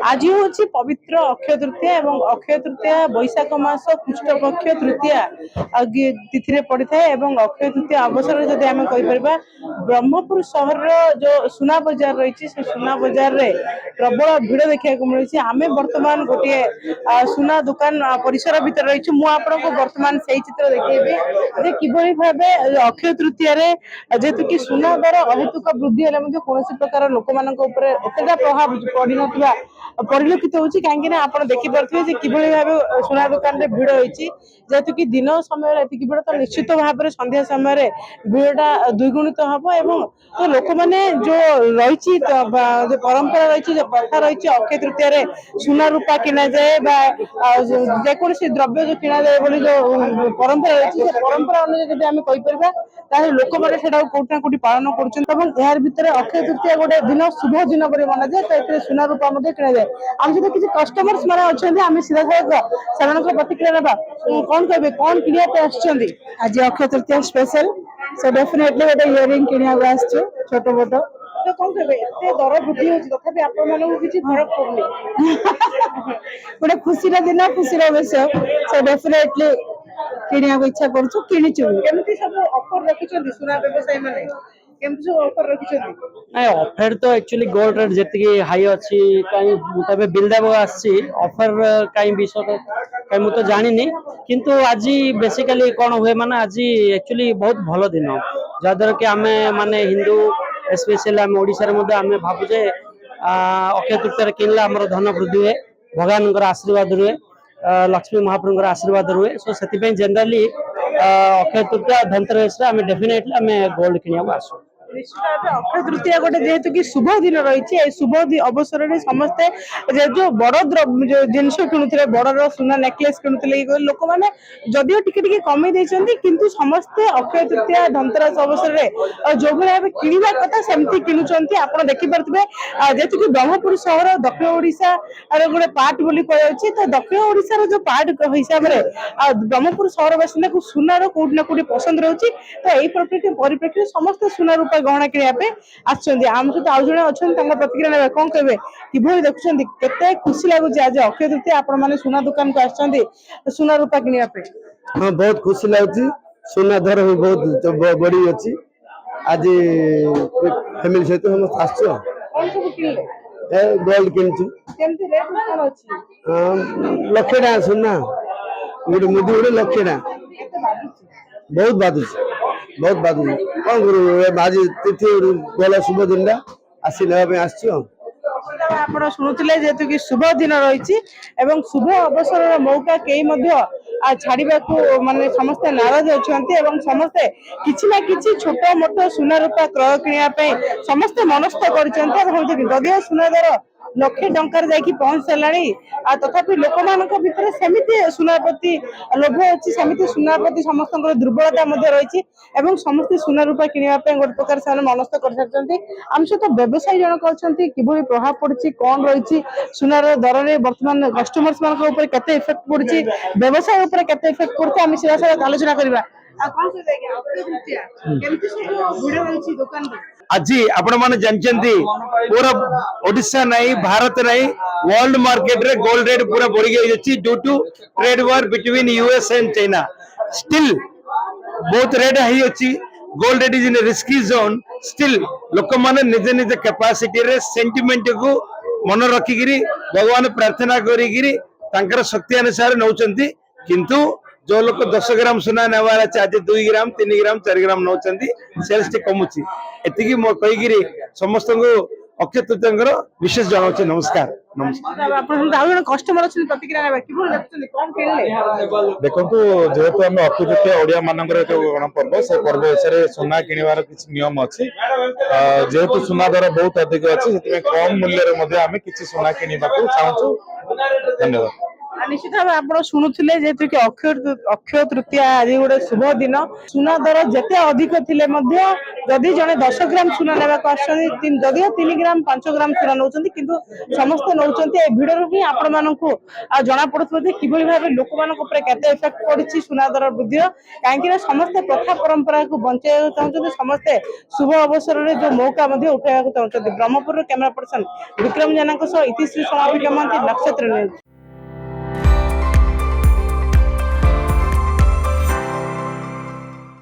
आज हूँ पवित्र अक्षय तृतीया एवं अक्षय तृतीया बैशाख मास कृष्ण पक्ष तृतीया तिथि पड़ी था एवं अक्षय तृतीया अवसर जदि आम कहीपर ब्रह्मपुर सहर जो सुना बजार रही से सुना बजार रे प्रबल भिड़ देखा मिली आम बर्तमान गोटे सुना दुकान परिसर भीतर रही मुझे बर्तमान से चित्र देखी किभली भाव अक्षय तृतीय जेहेतु कि सुना दर अहेतुक वृद्धि है कौन प्रकार लोक मान प्रभाव पड़ ना परिलक्षित होची कहीं आप देखिपे किभली भाव सुना दुकान रे भिड़ होती जेहेतु कि दिन समय एतिक भिड़ तो निश्चित भाव में संध्या समय भिड़टा द्विगुणित हम एवं तो लोक मैंने जो रही जो परंपरा रही जो प्रथा रही अक्षय तृतीय सुना रूपा किना जाए जेकोसी द्रव्य जो किना जाए बोली जो परंपरा रही परंपरा अनुसार जब आम कहीपर लोक मैंने कौटना कौटी पालन कर भितर अक्षय तृतीया गोटे दिन शुभ दिन पर मना जाए तो सुना रूपा किना जाए आम सहित किसी कस्टमर्स मैंने अच्छा आम सीधा साधारण प्रतिक्रिया ना कौन कहे कौन कि आज Akshaya Tritiya special so definitely गोटे इयरिंग किनिया छोट मोट तो कौन कहे एत दर वृद्धि होती आप किसी फरक पड़ुनी गोटे खुशी दिन खुशी विषय सो डेफिनेटली किनिया इच्छा करूँ किणीचु केमती सब ऑफर रखिछन सुना व्यवसायी माने केमती सब ऑफर रखिछन नहीं ऑफर तो एक्चुअली गोल्ड रेट जितकी हाई अच्छी कहीं तबे बिल देव आसी ऑफर कहीं विषय कहीं मुझे तो जानी किंतु आज बेसिकली कौन हुए माने आज एक्चुअली बहुत भल दिन जहाद्वारा कि आम माने हिंदू स्पेशली आम ओडिशा रे आम भावुचे अक्षय तृतीय किनले आमर धन वृद्धि हुए भगवान आशीर्वाद रुए लक्ष्मी महाप्रभु आशीर्वाद रुए सो से जनरली अक्षय तृतीया धनतेरस आम डेफिनेटली आम गोल्ड किनिया आसू निश्चित अक्षय तृतीया गोटे जेहेतु कि शुभ दिन रही शुभ अवसर में समस्ते जो बड़ जिनस किणुते बड़ सुना नेकलेस किणुते लोक मैंने जदिव टिके कमे किंतु समस्ते अक्षय तृतीया धनतेरस अवसर में जो भाव किणवा कथा सेमती किणुंट आप देखिपे जेहेतु कि ब्रह्मपुर सहर दक्षिण ओडिशा गोटे पार्ट बोली कहुच्छी तो दक्षिण ओडिशार जो पार्ट हिसाब से ब्रह्मपुर सहर बासिंदा को सुनार कौटना कौटी पसंद रोचे तो यही परिप्रेक्षी समस्त सुना रूपा गहना किणा आम सहित आउ जड़े अच्छा प्रतिक्रिया ना कौन कहे कि देखुं केते खुशी लगुच आज अक्षय तृतीया आप सुना दुकान को आसुना सुना रूपा किणा हाँ बहुत खुशी लगुच सुना दर भी बहुत बढ़ी अच्छी आज फैमिली सहित गोल्ड किणु लक्षे टा सुना गोटे मुदी गोटे लक्षे टा बहुत बाधुच बहुत बाधुच कौन करूँ आज तिथि गला शुभ दिन आसी ना आप शुणुले जेहेतु कि शुभ दिन रही शुभ अवसर मौका कई छाड़ा माने समस्ते नाराज अच्छा समस्ते किसी ना कि छोट मोट सुना रूपा क्रय किनापी समस्ते मनस्थ कर सुना दर लक्षे टंकार जाकि पहुंच सारा तथापि लोक मान भितर सेमती सुना प्रति लोभ अच्छी सेमती सुना प्रति समस्त दुर्बलता रही समस्ते सुना रूपा किनापी गोटे प्रकार से मनस्थ कर सारी आम सहित व्यवसायी जनक अच्छा किभली प्रभाव पड़ी कौन रही सुनार दर में बर्तमान कस्टमर्स मान केते इफेक्ट पड़ी व्यवसाय केते इफेक्ट पड़ता आम सीधा साधा आलोचना करवा आज आपण माने जानचंती पूरा ओडिशा नहीं भारत नहीं वर्ल्ड मार्केट रे गोल्ड रेट पूरा बढ़ गई due to trade war between US and China still बहुत रेट हाई अच्छी gold rate is in risky zone still लोक माने निजे निजे कैपेसिटी रे सेंटिमेंट को मन रखिकी भगवान प्रार्थना करी तांकर शक्ति अनुसार नौचंती किंतु जो लोग 10 ग्राम सुना नेवार अच्छे आज 2 ग्राम 3 ग्राम 4 ग्राम नौचंती सेल्स टे कमुची एतिकी मो कहिगिरी समस्त को अक्षय तृतीयर विशेष जनाउछि नमस्कार नमस्कार आपण दाउन कस्टमर अछि प्रतिक्रिया नेबा किबो देखछन कम किनले देखंतु जेहेतु हम अक्षय तृतीया ओडिया मानकर एक गण पर्व से पर्व हिसाब सुना किनिवार किछि नियम अछि जेहेतु सुना दर बहुत अधिक अछि सेति कम मूल्य रे मध्ये हम किछि सुना किनिबा को चाहछु धन्यवाद निश्चित भाव आप शुणुले जेहेतु कि अक्षय तृतीया आज गोटे शुभ दिन सुना दर जिते अधिक थिले जदि जड़े 10 ग्राम सुना ना जदिव 3 ग्राम 5 ग्राम सुना नौ किंतु समस्ते नौ भिड़ ही आपण मानक जना पड़े कि भाव लोक मान इफेक्ट पड़ी सुना दर वृद्धि कहीं समस्ते प्रथा परंपरा को बचाई चाहते समस्ते शुभ अवसर में जो मौका उठाया चाहते ब्रह्मपुर कैमरा पर्सन विक्रम जेना इतिश्री समापिका नक्षत्र न्यूज।